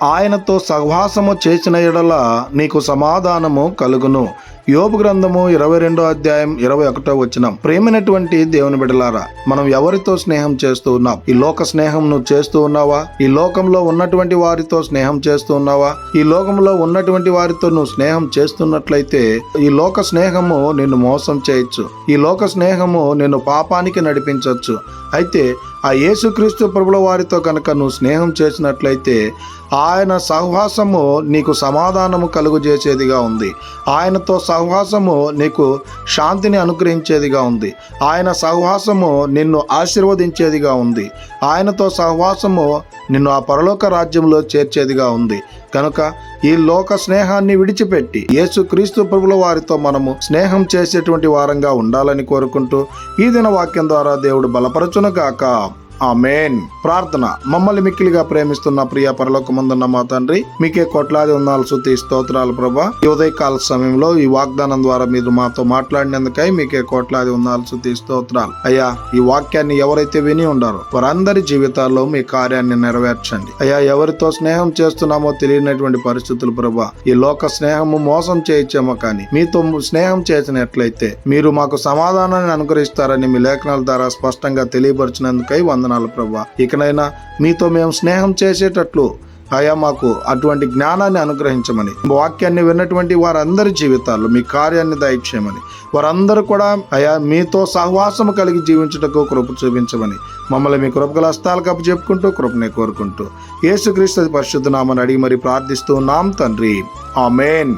ఆయనతో సహవాసము చేసిన ఎడల నీకు సమాధానము కలుగును. యోబు గ్రంథము 22వ అధ్యాయం 21వ వచనం. ప్రేమైనటువంటి దేవుని బిడ్డలారా, మనం ఎవరితో స్నేహం చేస్తూ ఉన్నాం? ఈ లోక స్నేహం నువ్వు చేస్తూ ఉన్నావా? ఈ లోకంలో ఉన్నటువంటి వారితో స్నేహం చేస్తూ ఉన్నావా? ఈ లోకంలో ఉన్నటువంటి వారితో నువ్వు స్నేహం చేస్తున్నట్లయితే ఈ లోక స్నేహము నిన్ను మోసం చేయొచ్చు. ఈ లోక స్నేహము నిన్ను పాపానికి నడిపించవచ్చు. అయితే ఆ యేసుక్రీస్తు ప్రభుల వారితో కనుక నువ్వు స్నేహం చేసినట్లయితే ఆయన సహవాసము నీకు సమాధానము కలుగజేసేదిగా ఉంది. ఆయనతో సహవాసము నీకు శాంతిని అనుగ్రహించేదిగా ఉంది. ఆయన సహవాసము నిన్ను ఆశీర్వదించేదిగా ఉంది. ఆయనతో సహవాసము నిన్ను ఆ పరలోక రాజ్యంలో చేర్చేదిగా ఉంది. కనుక ఈ లోక స్నేహాన్ని విడిచిపెట్టి యేసుక్రీస్తు ప్రభుల వారితో మనము స్నేహం చేసేటువంటి వారంగా ఉండాలని కోరుకుంటూ ఈ దిన వాక్యం ద్వారా దేవుడు బలపరచును గాక. ఆమేన్. ప్రార్థన. మమ్మల్ని మిక్కిలిగా ప్రేమిస్తున్న ప్రియ పరలోకమందున్న మా తండ్రి, మీకే కోట్లాది వందనాలు, స్తుతి స్తోత్రాలు ప్రభా. ఈ ఉదయకాల సమయంలో ఈ వాగ్దానం ద్వారా మీరు మాతో మాట్లాడినందుకై మీకే కోట్లాది వందనాలు, స్తుతి స్తోత్రాలు. అయ్యా, ఈ వాక్యాన్ని ఎవరైతే విని ఉండారో వారందరి జీవితాల్లో మీ కార్యాన్ని నెరవేర్చండి. అయ్యా, ఎవరితో స్నేహం చేస్తున్నామో తెలియనటువంటి పరిస్థితులు ప్రభా. ఈ లోక స్నేహము మోసం చేయొచ్చేమో, కానీ మీతో స్నేహం చేసినట్లయితే మీరు మాకు సమాధానాన్ని అనుగ్రహిస్తారని మీ లేఖనాల ద్వారా స్పష్టంగా తెలియపరిచినందుకై వందనాలు ప్రభా. ఇకనైనా మీతో మేము స్నేహం చేసేటట్లు అయా మాకు అటువంటి జ్ఞానాన్ని అనుగ్రహించమని, వాక్యాన్ని విన్నటువంటి వారందరి జీవితాల్లో మీ కార్యాన్ని దయచేయమని, వారందరూ కూడా అయా మీతో సహవాసము కలిగి జీవించుటకు కృప చూపించమని మమ్మల్ని మీ కృపగల హస్తాలకు అప్పచెప్పుకుంటూ కృపనే కోరుకుంటూ యేసుక్రీస్తు పరిశుద్ధ నామమున అడిగి మరి ప్రార్థిస్తూ ఉన్నాం తండ్రి. ఆమేన్.